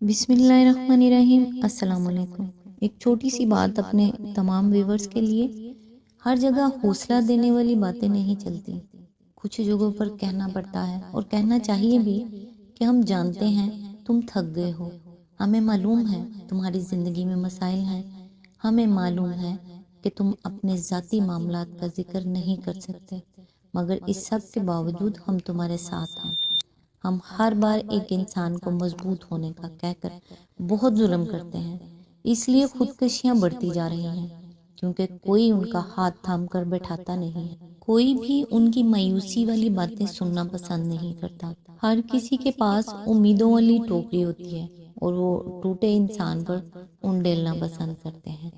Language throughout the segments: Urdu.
بسم اللہ الرحمن الرحیم۔ السلام علیکم۔ ایک چھوٹی سی بات اپنے تمام ویورز کے لیے، ہر جگہ حوصلہ دینے والی باتیں نہیں چلتی، کچھ جگہوں پر کہنا پڑتا ہے اور کہنا چاہیے بھی کہ ہم جانتے ہیں تم تھک گئے ہو، ہمیں معلوم ہے تمہاری زندگی میں مسائل ہیں، ہمیں معلوم ہے کہ تم اپنے ذاتی معاملات کا ذکر نہیں کر سکتے، مگر اس سب کے باوجود ہم تمہارے ساتھ ہیں۔ ہم ہر بار ایک انسان کو مضبوط ہونے کا کہہ کر بہت ظلم کرتے ہیں، اس لیے خودکشیاں بڑھتی جا رہی ہیں، کیونکہ کوئی ان کا ہاتھ تھام کر بیٹھاتا نہیں ہے، کوئی بھی ان کی مایوسی والی باتیں سننا پسند نہیں کرتا۔ ہر کسی کے پاس امیدوں والی ٹوکری ہوتی ہے اور وہ ٹوٹے انسان پر انڈیلنا پسند کرتے ہیں۔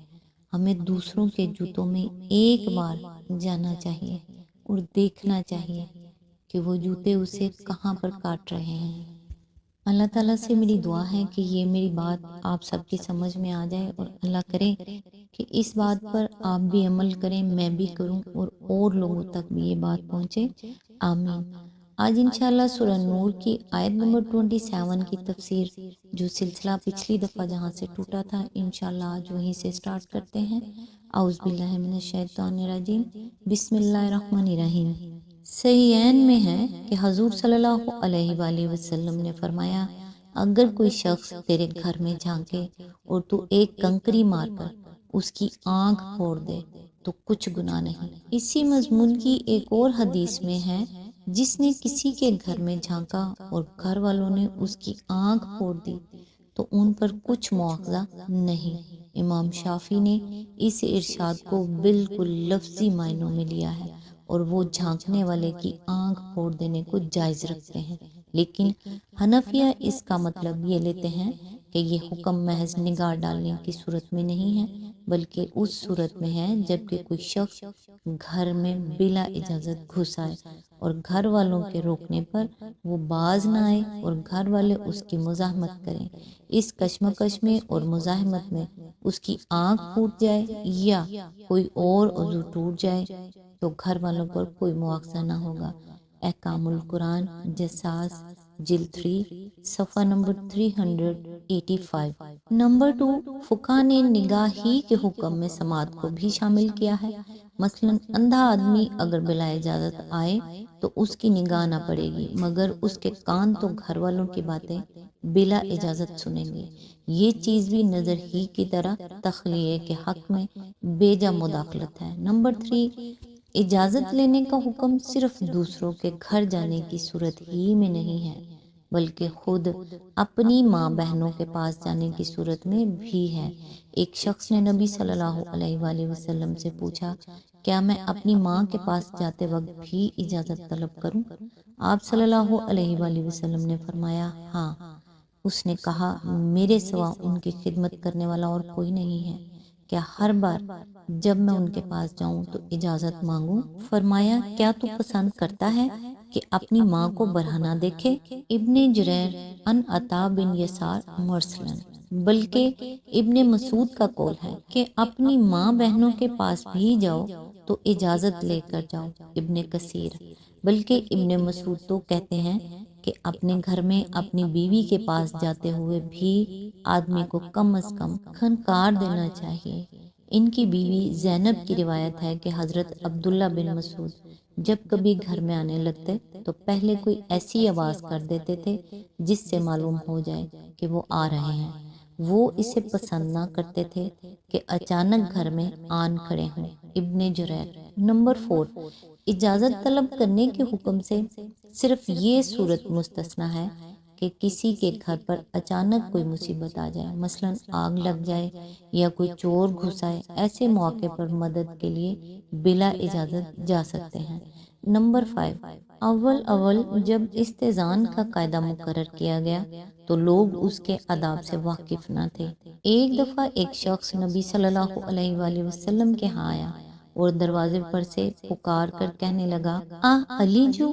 ہمیں دوسروں کے جوتوں میں ایک بار جانا چاہیے اور دیکھنا چاہیے کہ وہ جوتے اسے کہاں پر کاٹ رہے ہیں۔ اللہ تعالیٰ سے میری دعا ہے کہ یہ میری بات آپ سب کی سمجھ میں آ جائے اور اللہ کرے کہ اس بات پر آپ بھی عمل کریں، میں بھی کروں اور لوگوں تک بھی یہ بات پہنچے۔ آمین۔ آج انشاءاللہ سورہ نور کی آیت نمبر 27 کی تفسیر، جو سلسلہ پچھلی دفعہ جہاں سے ٹوٹا تھا، انشاءاللہ آج وہیں سے سٹارٹ کرتے ہیں۔ اعوذ باللہ من الشیطان الرجیم، بسم اللہ الرحمن الرحیم۔ صحیحین میں ہے کہ حضور صلی اللہ علیہ وآلہ وسلم نے فرمایا، اگر کوئی شخص تیرے گھر میں جھانکے اور تو ایک کنکری مار کر اس کی آنکھ پھوڑ دے تو کچھ گناہ نہیں۔ اسی مضمون کی ایک اور حدیث میں ہے، جس نے کسی کے گھر میں جھانکا اور گھر والوں نے اس کی آنکھ پھوڑ دی تو ان پر کچھ مواخذہ نہیں۔ امام شافعی نے اس ارشاد کو بالکل لفظی معنوں میں لیا ہے اور وہ جھانکنے والے کی آنکھ پھوڑ دینے کو جائز رکھتے ہیں، لیکن حنفیہ اس کا مطلب یہ لیتے ہیں کہ یہ حکم محض نگاہ ڈالنے کی صورت میں نہیں ہے، بلکہ اس صورت میں ہے جبکہ کوئی شخص گھر میں بلا اجازت گھس آئے اور گھر والوں کے روکنے پر وہ باز نہ آئے اور گھر والے اس کی مزاحمت کریں۔ اس کشمکش میں اور مزاحمت میں اس کی آنکھ پھوٹ جائے یا کوئی اور عضو ٹوٹ جائے تو گھر والوں پر کوئی مواخذہ نہ ہوگا۔ احکام القرآن جساس جلد 3 صفحہ نمبر 385۔ نمبر 2، فقہ نے نگاہ ہی کے حکم میں سماعت کو بھی شامل کیا ہے۔ مثلا اندھا آدمی اگر بلا اجازت آئے تو اس کی نگاہ نہ پڑے گی، مگر اس کے کان تو گھر والوں کی باتیں بلا اجازت سنیں گے۔ یہ چیز بھی نظر ہی کی طرح تخلیے کے حق میں بیجا مداخلت ہے۔ نمبر 3، اجازت لینے کا حکم صرف دوسروں کے گھر جانے کی صورت ہی میں نہیں ہے، بلکہ خود اپنی ماں بہنوں کے پاس جانے کی صورت میں بھی ہے۔ ایک شخص نے نبی صلی اللہ علیہ وآلہ وسلم سے پوچھا، کیا میں اپنی ماں کے پاس جاتے وقت بھی اجازت طلب کروں؟ آپ صلی اللہ علیہ وآلہ وسلم نے فرمایا، ہاں۔ اس نے کہا، میرے سوا ان کی خدمت کرنے والا اور کوئی نہیں ہے، کیا ہر بار جب میں ان کے پاس جاؤں تو اجازت مانگوں؟ فرمایا، کیا تو پسند کرتا ہے کہ اپنی ماں کو برہنہ دیکھے؟ ابن جریر ان عطا بن یسار مرسلن۔ بلکہ ابن مسعود کا قول ہے کہ اپنی ماں بہنوں کے پاس بھی جاؤ تو اجازت لے کر جاؤ۔ ابن کثیر۔ بلکہ ابن مسعود تو کہتے ہیں کہ اپنے گھر میں اپنی بیوی کے پاس جاتے ہوئے بھی آدمی کو کم از کم کھنکار دینا چاہیے۔ ان کی بیوی زینب کی روایت ہے کہ حضرت عبداللہ بن مسعود جب کبھی گھر میں آنے لگتے تو پہلے کوئی ایسی آواز کر دیتے تھے جس سے معلوم ہو جائے کہ وہ آ رہے ہیں۔ وہ اسے پسند نہ کرتے تھے کہ اچانک گھر میں آن کھڑے ہوں۔ ابن جریر۔ نمبر 4، اجازت طلب کرنے کے حکم سے صرف یہ صورت مستثنی ہے کہ کسی کے گھر پر اچانک کوئی مصیبت آ جائے، مثلا آگ لگ جائے یا کوئی چور گھس آئے، ایسے موقع پر مدد کے لیے بلا اجازت جا سکتے ہیں۔ نمبر 5، اول جب استئذان کا قاعدہ مقرر کیا گیا تو لوگ اس کے آداب سے واقف نہ تھے۔ ایک دفعہ ایک شخص نبی صلی اللہ علیہ وآلہ وسلم کے ہاں آیا اور دروازے پر سے پکار کر کہنے لگا، علی جو،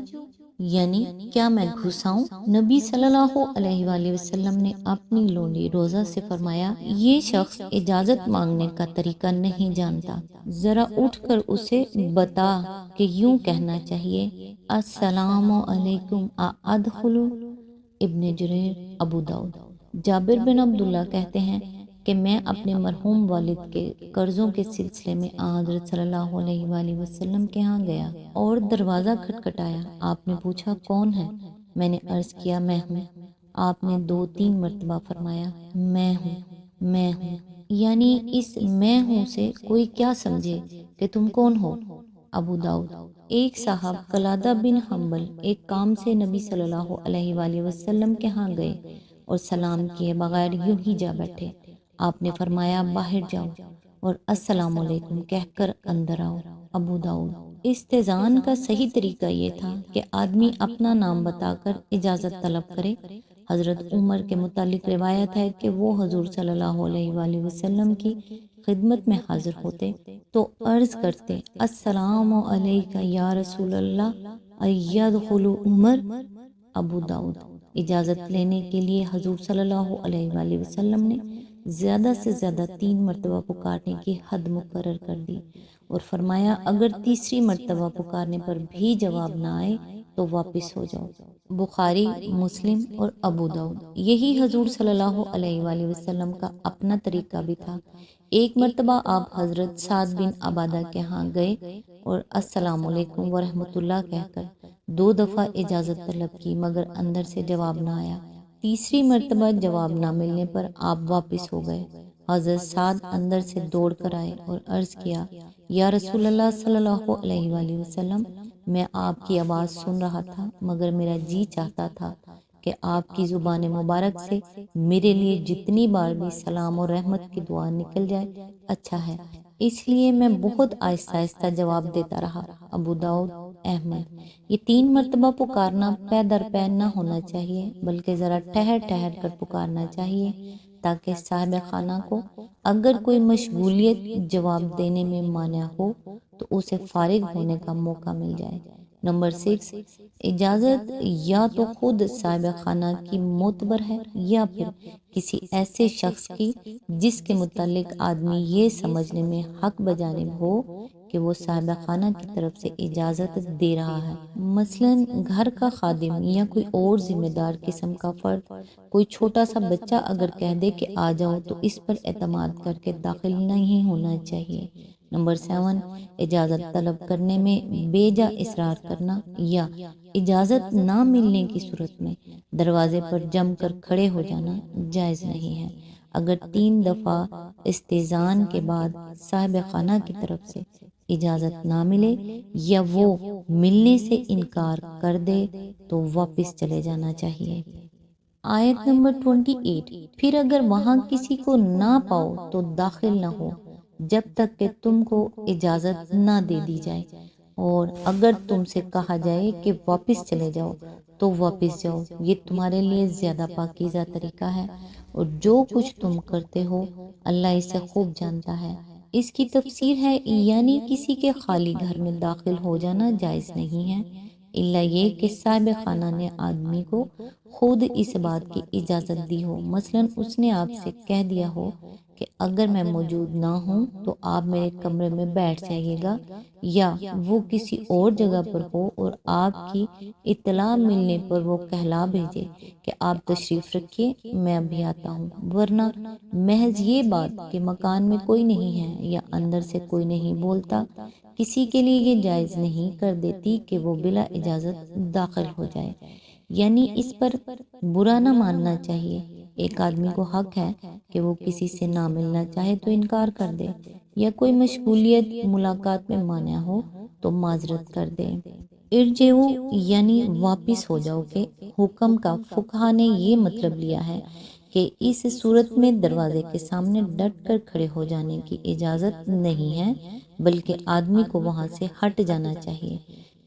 یعنی کیا میں گھس آؤں؟ نبی صلی اللہ علیہ وآلہ وسلم نے اپنی لونڈی روزہ سے فرمایا، یہ شخص اجازت مانگنے کا طریقہ نہیں جانتا، ذرا اٹھ کر اسے بتا کہ یوں کہنا چاہیے، السلام علیکم ادخلو۔ ابن جریر ابو داؤد۔ جابر بن عبداللہ کہتے ہیں کہ میں اپنے مرحوم والد کے قرضوں کے سلسلے میں حضرت صلی اللہ علیہ وآلہ وسلم کے ہاں گیا اور دروازہ کھٹکھٹایا۔ آپ نے پوچھا کون ہے؟ میں نے عرض کیا میں ہوں۔ آپ نے 2-3 مرتبہ فرمایا میں ہوں، میں ہوں، یعنی اس میں ہوں سے کوئی کیا سمجھے کہ تم کون ہو؟ ابو داؤد۔ ایک صاحب قلادہ بن حنبل ایک کام سے نبی صلی اللہ علیہ وآلہ وسلم کے ہاں گئے اور سلام کیے بغیر یوں ہی جا بیٹھے۔ آپ نے فرمایا باہر جاؤ اور السلام علیکم کہہ کر اندر آؤ۔ ابو داؤد۔ استئذان کا صحیح طریقہ یہ تھا کہ آدمی اپنا نام بتا کر اجازت طلب کرے۔ حضرت عمر کے متعلق روایت ہے کہ وہ حضور صلی اللہ علیہ وآلہ وسلم کی خدمت میں حاضر ہوتے تو عرض کرتے السلام علیکہ یا رسول اللہ ایدخل عمر۔ ابو داؤد۔ اجازت لینے کے لیے حضور صلی اللہ علیہ وآلہ وسلم نے زیادہ سے زیادہ 3 مرتبہ پکارنے کی حد مقرر کر دی اور فرمایا اگر تیسری مرتبہ پکارنے پر بھی جواب نہ آئے تو واپس ہو جاؤ۔ بخاری، مسلم اور ابو داؤد۔ یہی حضور صلی اللہ علیہ وآلہ وسلم کا اپنا طریقہ بھی تھا۔ ایک مرتبہ آپ حضرت سعد بن عبادہ کے ہاں گئے اور السلام علیکم ورحمۃ اللہ کہہ کر 2 دفعہ اجازت طلب کی مگر اندر سے جواب نہ آیا۔ تیسری مرتبہ جواب نہ ملنے پر آپ واپس ہو گئے۔ حضرت سعد اندر سے دوڑ کر آئے اور عرض کیا یا رسول اللہ صلی اللہ علیہ وآلہ وسلم، میں آپ کی آواز سن رہا تھا مگر میرا جی چاہتا تھا کہ آپ کی زبان مبارک سے میرے لیے جتنی بار بھی سلام اور رحمت کی دعا نکل جائے اچھا ہے، اس لیے میں بہت آہستہ آہستہ جواب دیتا رہا۔ ابو داؤد، احمد۔ یہ 3 مرتبہ پکارنا پے در پے نہ ہونا چاہیے بلکہ ذرا ٹھہر ٹھہر کر پکارنا چاہیے تاکہ صاحب خانہ کو اگر کوئی مشغولیت جواب دینے میں مانع ہو تو اسے فارغ ہونے کا موقع مل جائے۔ نمبر 6، اجازت یا تو خود صاحب خانہ کی معتبر ہے یا پھر کسی ایسے شخص کی جس کے متعلق آدمی یہ سمجھنے میں حق بجانب ہو کہ وہ صاحب خانہ کی طرف سے اجازت دے رہا ہے۔ مثلاً گھر کا خادم یا کوئی اور ذمہ دار قسم کا فرد۔ کوئی چھوٹا سا بچہ اگر کہہ دے کہ آ جاؤ تو اس پر اعتماد کر کے داخل نہیں ہونا چاہیے۔ نمبر 7، اجازت طلب کرنے میں بے جا اصرار کرنا یا اجازت نہ ملنے کی صورت میں دروازے پر جم کر کھڑے ہو جانا جائز نہیں ہے۔ اگر 3 دفعہ استئذان کے بعد صاحب خانہ کی طرف سے اجازت نہ ملے یا وہ ملنے سے انکار کر دے تو واپس چلے جانا چاہیے۔ آیت نمبر 28۔ پھر اگر وہاں کسی کو نہ پاؤ تو داخل نہ ہو جب تک کہ تم کو اجازت نہ دے دی جائے، اور اگر تم سے کہا جائے کہ واپس چلے جاؤ تو واپس جاؤ، یہ تمہارے لیے زیادہ پاکیزہ طریقہ ہے اور جو کچھ تم کرتے ہو اللہ اسے خوب جانتا ہے۔ اس کی تفسیر ہے یعنی کسی کے خالی گھر میں داخل ہو جانا جائز نہیں ہے الا یہ کہ صاحب خانہ نے آدمی کو خود اس بات کی اجازت دی ہو۔ مثلاً اس نے آپ سے کہہ دیا ہو کہ اگر میں موجود نہ ہوں تو آپ میرے کمرے میں بیٹھ جائیے گا، یا وہ کسی اور جگہ پر ہو اور آپ کی اطلاع ملنے پر وہ کہلا بھیجے کہ آپ تشریف رکھیے میں ابھی آتا ہوں، ورنہ محض یہ بات کہ مکان میں کوئی نہیں ہے یا اندر سے کوئی نہیں بولتا کسی کے لیے یہ جائز نہیں کر دیتی کہ وہ بلا اجازت داخل ہو جائے۔ یعنی اس پر برا نہ ماننا چاہیے۔ ایک آدمی کو حق ہے کہ وہ کسی سے نہ ملنا چاہے تو انکار کر دے، یا کوئی مشغولیت ملاقات میں مانع ہو تو معذرت کر دے۔ ارجعو یعنی واپس ہو جاؤ کے حکم کا فقہا نے یہ مطلب لیا ہے کہ اس صورت میں دروازے کے سامنے ڈٹ کر کھڑے ہو جانے کی اجازت نہیں ہے بلکہ آدمی کو وہاں سے ہٹ جانا چاہیے۔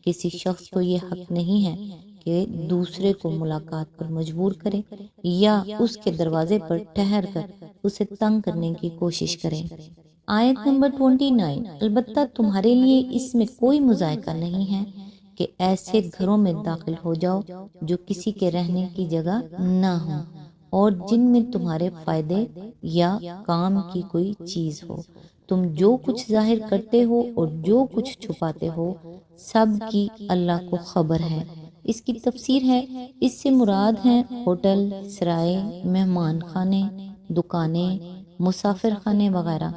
کسی شخص کو یہ حق نہیں ہے کہ دوسرے کو ملاقات پر مجبور کرے یا اس کے دروازے پر ٹھہر کر اسے تنگ کرنے کی کوشش کرے۔ آیت نمبر 29۔ البتہ تمہارے لیے اس میں کوئی مذائقہ نہیں ہے کہ ایسے گھروں میں داخل ہو جاؤ جو کسی کے رہنے کی جگہ نہ ہوں اور جن میں تمہارے فائدے یا کام کی کوئی چیز ہو۔ تم جو کچھ ظاہر کرتے ہو اور جو کچھ چھپاتے ہو سب کی اللہ کو خبر ہے۔ اس کی تفسیر ہے، اس سے مراد ہیں ہوٹل، سرائے، مہمان خانے، دکانیں، مسافر خانے وغیرہ،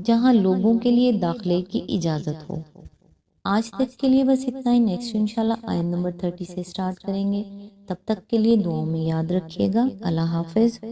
جہاں لوگوں کے لیے داخلے کی اجازت ہو۔ آج تک کے لیے بس اتنا ہی، نیکسٹ انشاءاللہ آیت نمبر 30 سے سٹارٹ کریں گے۔ تب تک کے لیے دعاؤں میں یاد رکھیے گا۔ اللہ حافظ۔